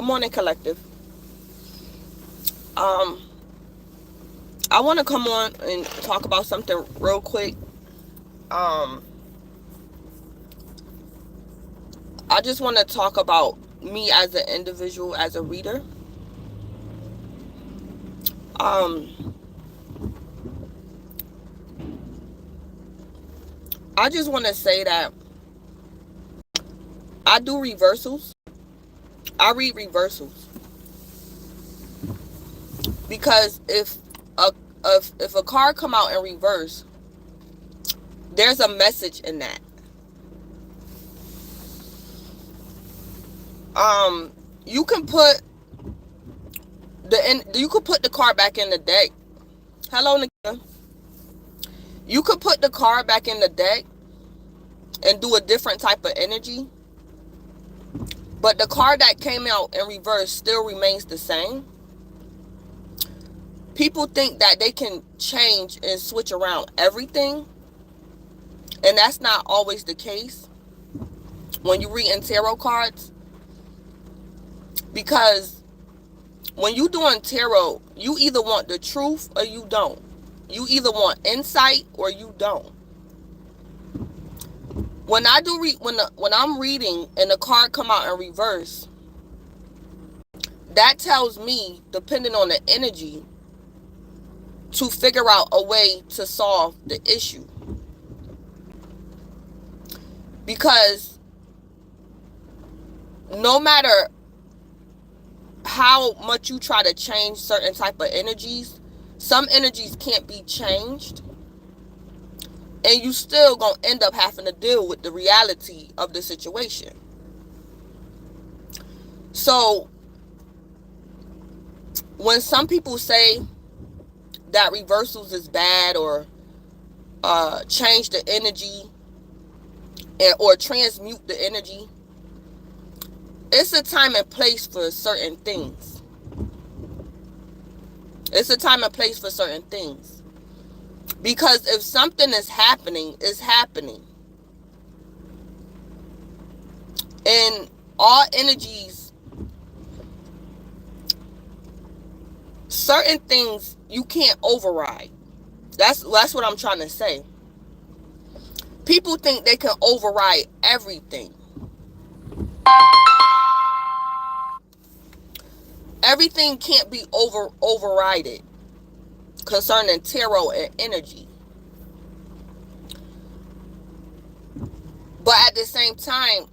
Good morning, collective. Um, I want to come on and talk about something real quick. Um, I just want to talk about me as an individual, as a reader. Um, I just want to say that I do reversals. I read reversals because a if a card come out in reverse, there's a message in that. Um, you can put you could put the card back in the deck. Hello, Nikita. You could put the card back in the deck and do a different type of energy, but the card that came out in reverse still remains the same. People think that they can change and switch around everything, and that's not always the case when you read in tarot cards, because when you doing tarot, you either want the truth or you don't. You either want insight or you don't. When I do when I'm reading and the card come out in reverse, that tells me, depending on the energy, to figure out a way to solve the issue. Because no matter how much you try to change certain type of energies, some energies can't be changed, and you still gonna end up having to deal with the reality of the situation. So when some people say that reversals is bad, or change the energy, or transmute the energy, it's a time and place for certain things. It's a time and place for certain things. Because if something is happening, it's happening. And all energies, certain things you can't override. That's what I'm trying to say. People think they can override everything. Everything can't be overrided concerning tarot and energy. But at the same time,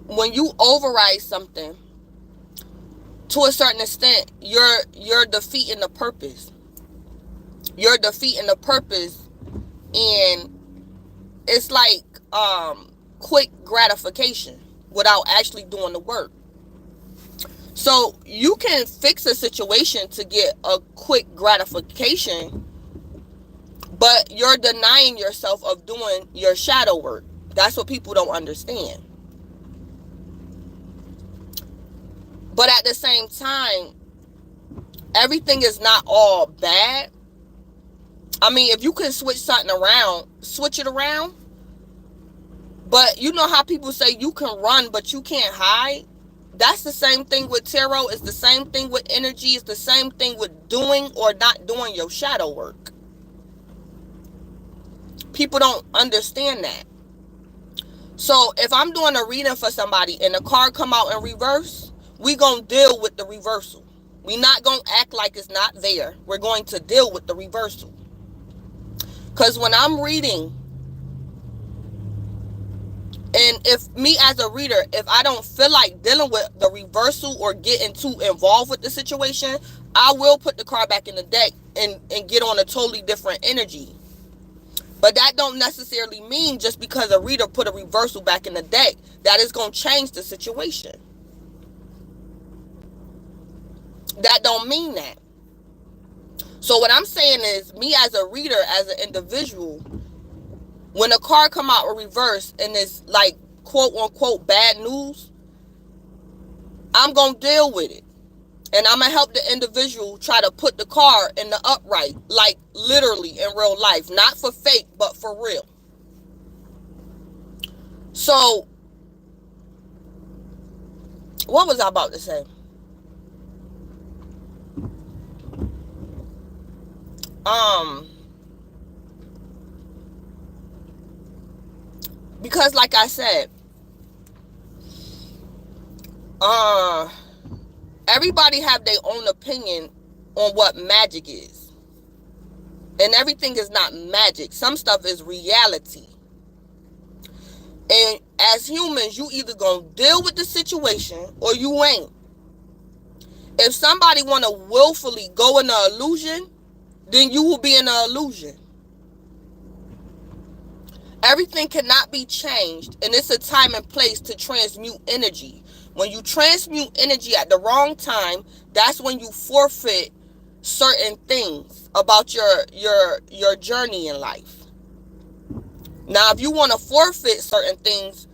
when you override something, to a certain extent, you're defeating the purpose. You're defeating the purpose, and it's like quick gratification without actually doing the work. So you can fix a situation to get a quick gratification, but you're denying yourself of doing your shadow work. That's what people don't understand. But at the same time, everything is not all bad. I mean, if you can switch something around, switch it around. But you know how people say you can run, but you can't hide? That's the same thing with tarot. It's the same thing with energy. It's the same thing with doing or not doing your shadow work. People don't understand that. So if I'm doing a reading for somebody and the card come out in reverse, we gonna deal with the reversal. We not gonna act like it's not there. We're going to deal with the reversal. Because when I'm reading, and if me as a reader, if I don't feel like dealing with the reversal or getting too involved with the situation, I will put the card back in the deck and get on a totally different energy. But that don't necessarily mean just because a reader put a reversal back in the deck that is going to change the situation. That don't mean that. So what I'm saying is, me as a reader, as an individual, when a card come out in reverse and it's like quote unquote bad news, I'm going to deal with it. And I'm going to help the individual try to put the card in the upright, like literally in real life. Not for fake, but for real. So What was I about to say? Um, because like I said, uh, everybody have their own opinion on what magic is. And everything is not magic. Some stuff is reality. And as humans, you either gonna deal with the situation or you ain't. If somebody wanna willfully go in an illusion, then you will be in an illusion. Everything cannot be changed, and it's a time and place to transmute energy. When you transmute energy at the wrong time, that's when you forfeit certain things about your journey in life. Now, if you want to forfeit certain things,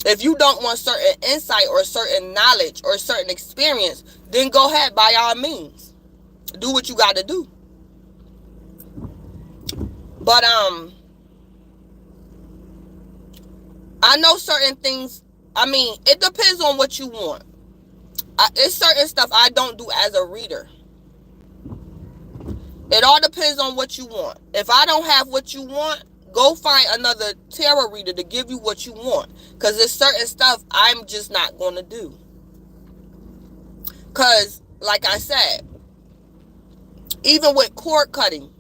if you don't want certain insight or certain knowledge or certain experience, then go ahead, by all means. Do what you got to do. But I know certain things. I mean, it depends on what you want. It's certain stuff I don't do as a reader. It all depends on what you want. If I don't have what you want, go find another tarot reader to give you what you want. Because there's certain stuff I'm just not going to do. Because, like I said, even with cord cutting,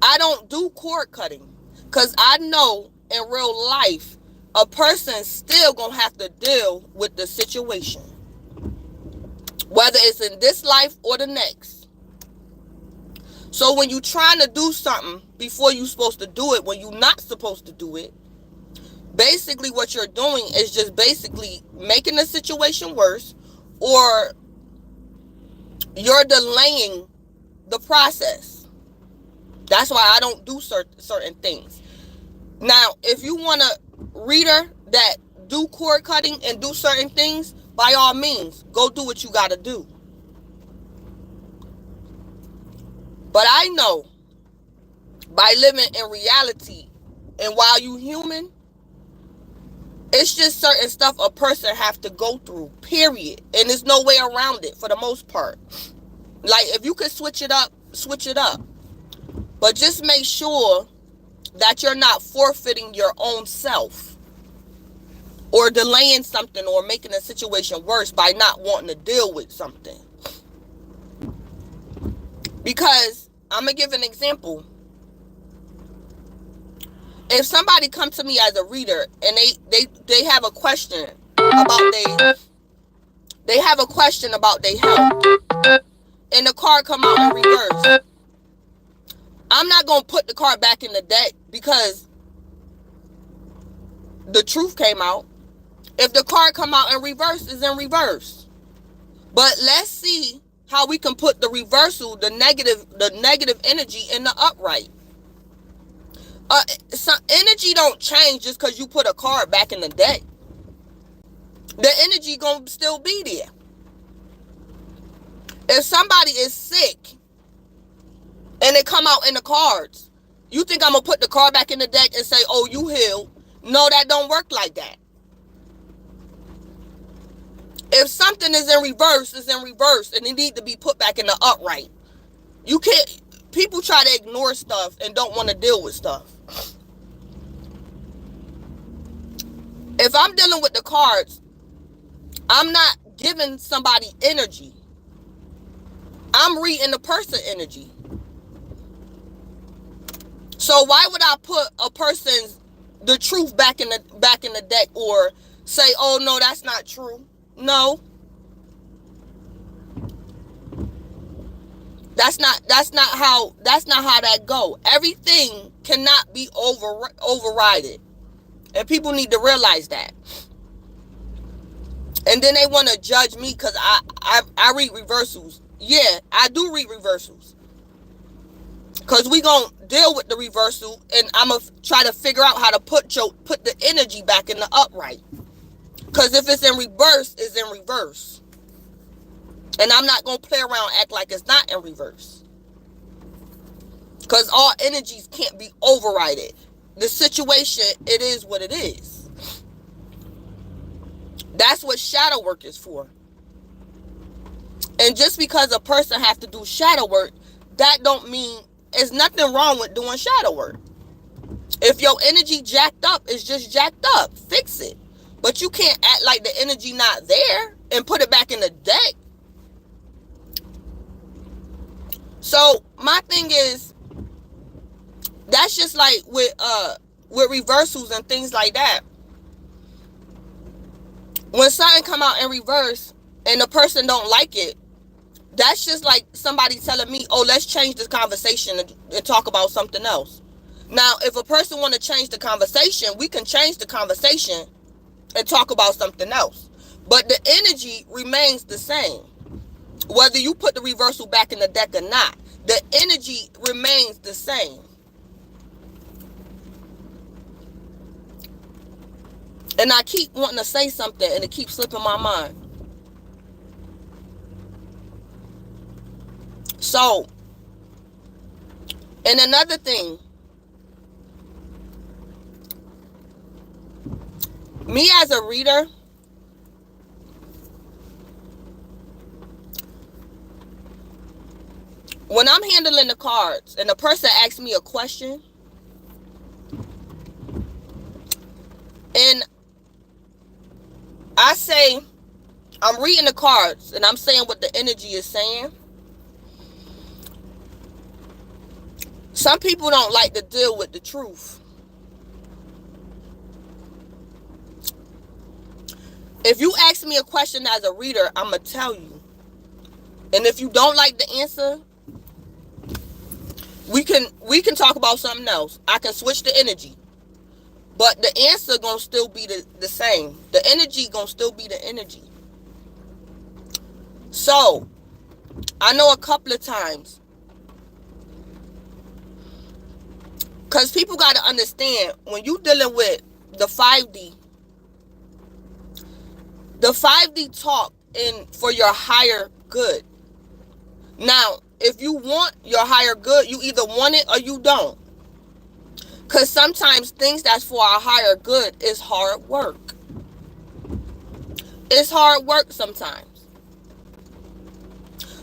I don't do cord cutting. Because I know in real life, a person still going to have to deal with the situation. Whether it's in this life or the next. So when you're trying to do something before you're supposed to do it, when you're not supposed to do it, basically what you're doing is just basically making the situation worse, or you're delaying the process. That's why I don't do certain things. Now, if you want a reader that do cord cutting and do certain things, by all means, go do what you got to do. But I know, by living in reality, and while you human, it's just certain stuff a person have to go through, period. And there's no way around it for the most part. Like, if you could switch it up, switch it up. But just make sure that you're not forfeiting your own self, or delaying something, or making a situation worse by not wanting to deal with something. Because, I'm going to give an example. If somebody comes to me as a reader and they have a question about they have a question about their health, and the card come out in reverse, I'm not going to put the card back in the deck because the truth came out. If the card come out in reverse, it's in reverse. But let's see how we can put the reversal, the negative energy in the upright. Energy don't change just because you put a card back in the deck. The energy gonna still be there. If somebody is sick and they come out in the cards, you think I'm gonna put the card back in the deck and say, oh, you healed? No, that don't work like that. If something is in reverse, it's in reverse, and it need to be put back in the upright. You can't. People try to ignore stuff and don't want to deal with stuff. If I'm dealing with the cards, I'm not giving somebody energy. I'm reading the person energy. So why would I put a person's the truth back in the deck, or say, oh no, that's not true? No. That's not how that go. Everything cannot be overridden. And people need to realize that. And then they want to judge me because I read reversals. Yeah, I do read reversals. Because we going to deal with the reversal, and I'm going to try to figure out how to put the energy back in the upright. Because if it's in reverse, it's in reverse. And I'm not going to play around and act like it's not in reverse. Because all energies can't be overridden. The situation, it is what it is. That's what shadow work is for. And just because a person have to do shadow work, that don't mean there's nothing wrong with doing shadow work. If your energy jacked up, it's just jacked up. Fix it. But you can't act like the energy not there and put it back in the deck. So my thing is, that's just like with reversals and things like that. When something come out in reverse and the person don't like it, that's just like somebody telling me, oh, let's change this conversation and talk about something else. Now, if a person want to change the conversation, we can change the conversation and talk about something else. But the energy remains the same. Whether you put the reversal back in the deck or not, the energy remains the same. And I keep wanting to say something and it keeps slipping my mind. So, and another thing, me as a reader, when I'm handling the cards and the person asks me a question, and I say, I'm reading the cards and I'm saying what the energy is saying. Some people don't like to deal with the truth. If you ask me a question as a reader, I'm going to tell you. And if you don't like the answer, we can talk about something else. I can switch the energy. But the answer going to still be the same. The energy going to still be the energy. So, I know a couple of times, because people got to understand, when you dealing with the 5D talk in for your higher good. Now, if you want your higher good, you either want it or you don't. Because sometimes things that's for our higher good is hard work. It's hard work sometimes.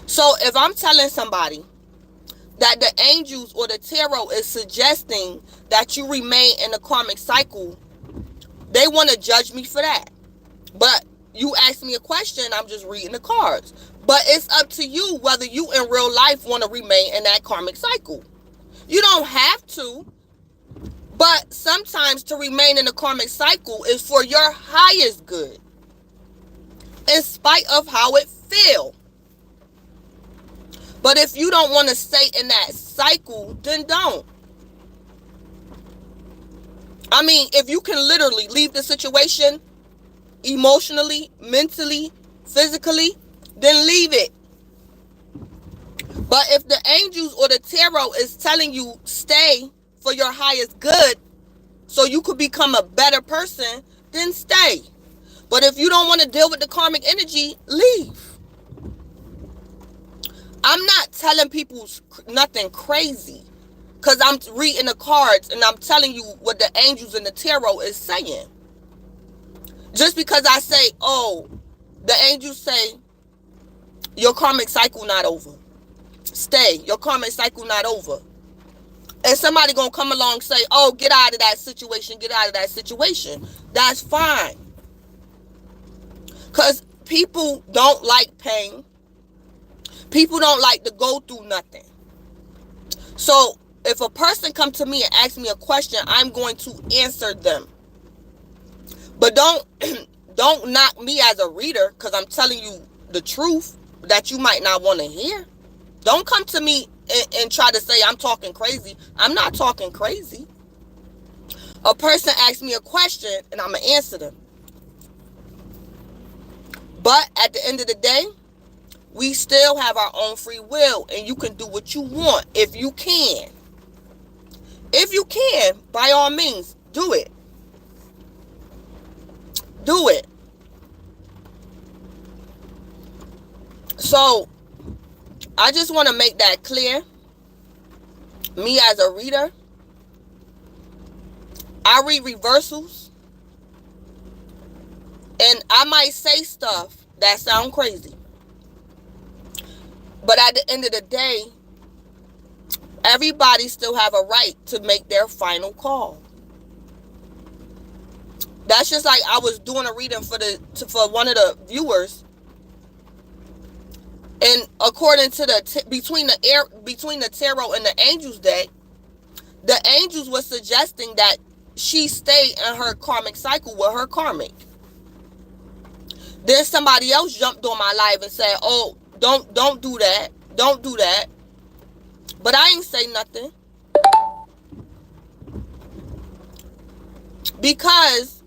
So if I'm telling somebody that the angels or the tarot is suggesting that you remain in the karmic cycle, they want to judge me for that. But you ask me a question, I'm just reading the cards. But it's up to you whether you in real life want to remain in that karmic cycle. You don't have to. But sometimes to remain in the karmic cycle is for your highest good, in spite of how it feels. But if you don't want to stay in that cycle, then don't. I mean, if you can literally leave the situation emotionally, mentally, physically, then leave it. But if the angels or the tarot is telling you stay for your highest good so you could become a better person, then stay. But if you don't want to deal with the karmic energy, leave. I'm not telling people nothing crazy, because I'm reading the cards and I'm telling you what the angels and the tarot is saying. Just because I say, oh, the angels say your karmic cycle not over. Stay. Your karmic cycle not over. And somebody gonna come along and say, oh, get out of that situation, get out of that situation. That's fine. Because people don't like pain. People don't like to go through nothing. So if a person come to me and ask me a question, I'm going to answer them. But don't knock me as a reader, because I'm telling you the truth that you might not want to hear. Don't come to me and try to say I'm talking crazy. I'm not talking crazy. A person asks me a question and I'm going to answer them. But at the end of the day, we still have our own free will, and you can do what you want if you can. If you can, by all means, do it. Do it. So, I just want to make that clear. Me as a reader, I read reversals. And I might say stuff that sound crazy. But at the end of the day, everybody still have a right to make their final call. That's just like I was doing a reading for one of the viewers, and according to between the tarot and the angels deck, the angels were suggesting that she stay in her karmic cycle with her karmic. Then somebody else jumped on my live and said, "Oh, don't do that, don't do that." But I ain't say nothing because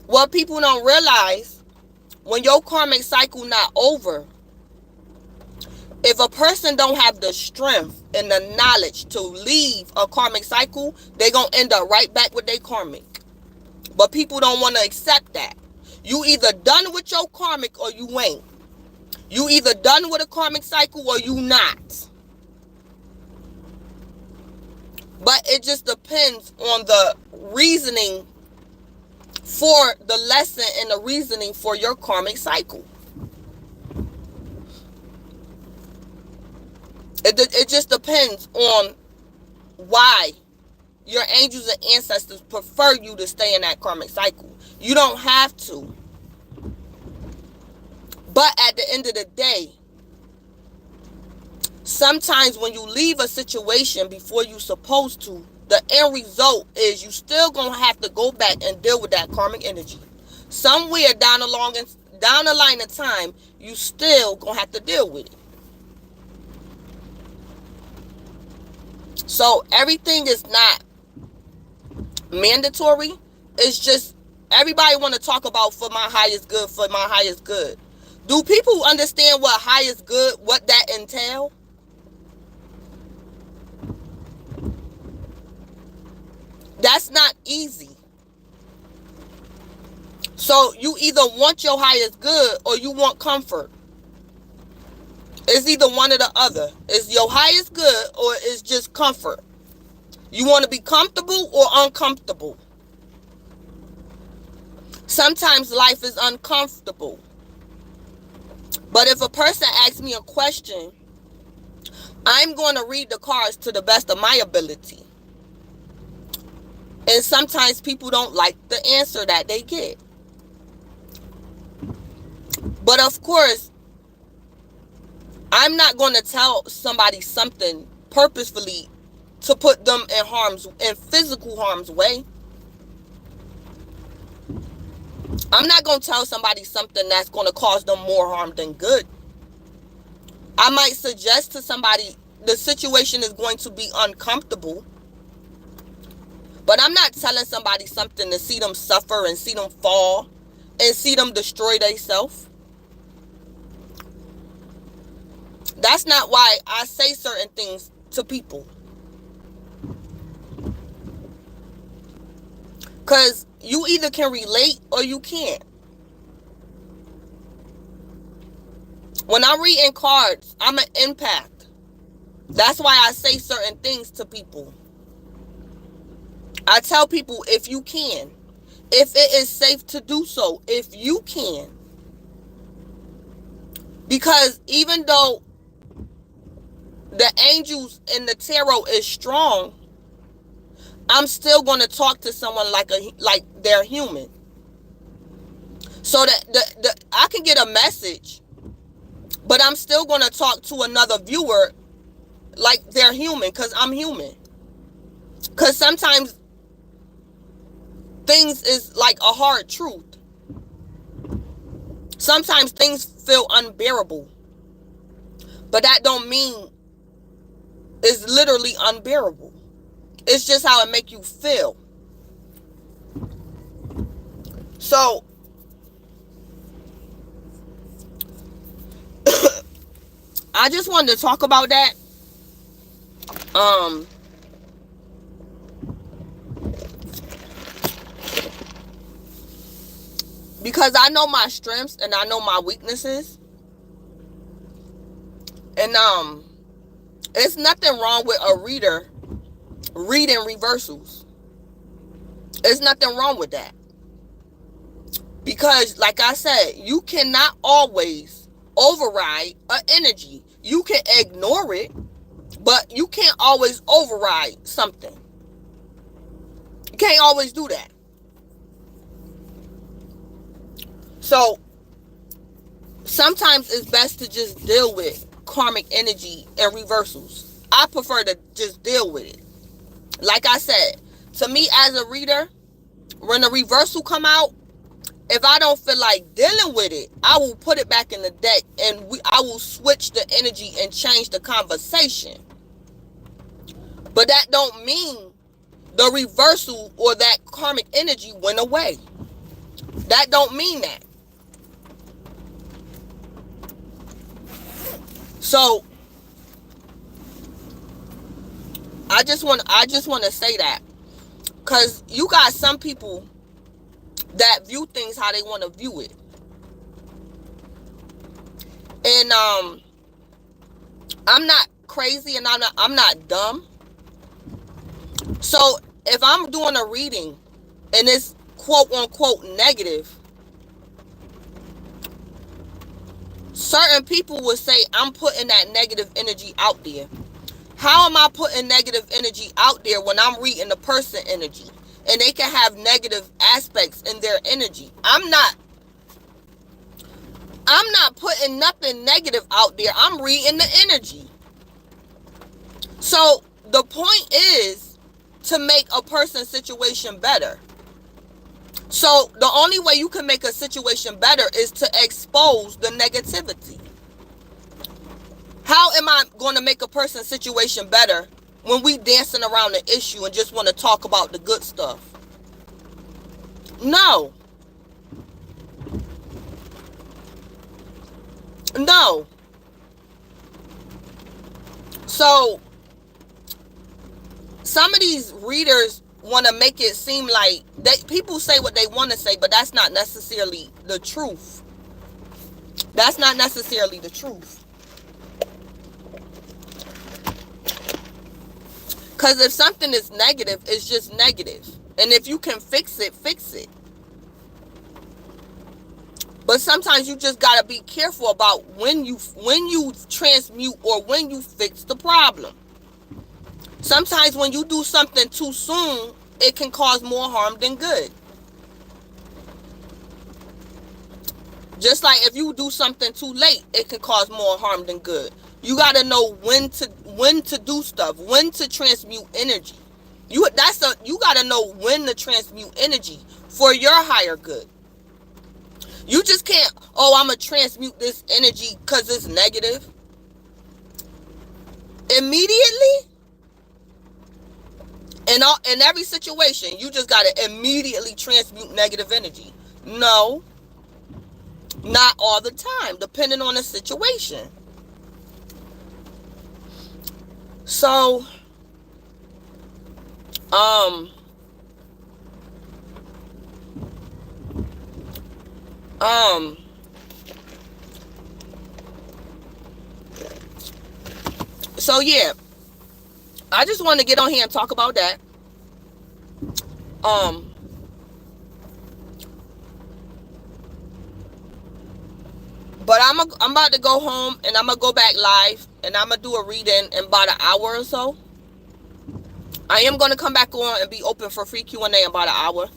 what people don't realize, when your karmic cycle not over, if a person don't have the strength and the knowledge to leave a karmic cycle, they gonna end up right back with their karmic. But people don't want to accept that. You either done with your karmic or you ain't. You either done with a karmic cycle or you not. But it just depends on the reasoning for the lesson and the reasoning for your karmic cycle. It just depends on why your angels and ancestors prefer you to stay in that karmic cycle. You don't have to. But at the end of the day, sometimes when you leave a situation before you're supposed to, the end result is you still gonna have to go back and deal with that karmic energy. Somewhere down the line of time, you still gonna have to deal with it. So everything is not mandatory. It's just everybody want to talk about for my highest good, for my highest good. Do people understand what highest good, what that entail? That's not easy. So you either want your highest good or you want comfort. It's either one or the other. It's your highest good or it's just comfort. You want to be comfortable or uncomfortable. Sometimes life is uncomfortable. But if a person asks me a question, I'm going to read the cards to the best of my ability. And sometimes people don't like the answer that they get. But of course, I'm not going to tell somebody something purposefully to put them in physical harm's way. I'm not going to tell somebody something that's going to cause them more harm than good. I might suggest to somebody the situation is going to be uncomfortable, but I'm not telling somebody something to see them suffer and see them fall and see them destroy themselves. That's not why I say certain things to people. Because you either can relate or you can't. When I'm reading cards, I'm an empath. That's why I say certain things to people. I tell people if you can, if it is safe to do so, if you can. Because even though the angels in the tarot is strong, I'm still going to talk to someone like they're human. So that I can get a message, but I'm still going to talk to another viewer like they're human, because I'm human. Because sometimes things is like a hard truth. Sometimes things feel unbearable, but that don't mean it's literally unbearable. It's just how it make you feel. So I just wanted to talk about that. Because I know my strengths and I know my weaknesses. And it's nothing wrong with a reader reading reversals. There's nothing wrong with that. Because, like I said, you cannot always override an energy. You can ignore it, but you can't always override something. You can't always do that. So, sometimes it's best to just deal with karmic energy and reversals. I prefer to just deal with it. Like I said, to me as a reader, when the reversal come out, if I don't feel like dealing with it, I will put it back in the deck, and I will switch the energy and change the conversation. But that don't mean the reversal or that karmic energy went away. That don't mean that. So I just want to say that, because you got some people that view things how they want to view it. And I'm not crazy, and I'm not dumb. So if I'm doing a reading and it's quote unquote negative, certain people would say I'm putting that negative energy out there. How am I putting negative energy out there when I'm reading the person energy? And they can have negative aspects in their energy. I'm not putting nothing negative out there. I'm reading the energy. So the point is to make a person's situation better. So the only way you can make a situation better is to expose the negativity. How am I going to make a person's situation better when we dancing around the issue and just want to talk about the good stuff? No. No. So some of these readers want to make it seem like people say what they want to say, but that's not necessarily the truth. That's not necessarily the truth. Because if something is negative, it's just negative. And if you can fix it, fix it. But sometimes you just got to be careful about when you transmute or when you fix the problem. Sometimes when you do something too soon, it can cause more harm than good. Just like if you do something too late, it can cause more harm than good. You got to know when to do stuff, when to transmute energy. You got to know when to transmute energy for your higher good. You just can't, I'm going to transmute this energy because it's negative. Immediately, in every situation, you just got to immediately transmute negative energy. No, not all the time, depending on the situation. So, so yeah, I just want to get on here and talk about that. But I'm about to go home, and I'm gonna go back live, and I'm gonna do a reading in about an hour or so. I am gonna come back on and be open for free Q&A in about an hour.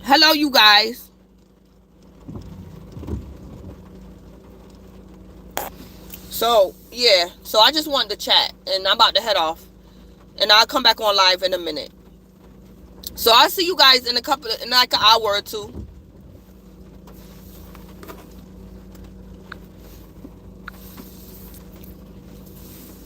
Hello, you guys. So yeah, so I just wanted to chat, and I'm about to head off, and I'll come back on live in a minute. So I'll see you guys in like an hour or two.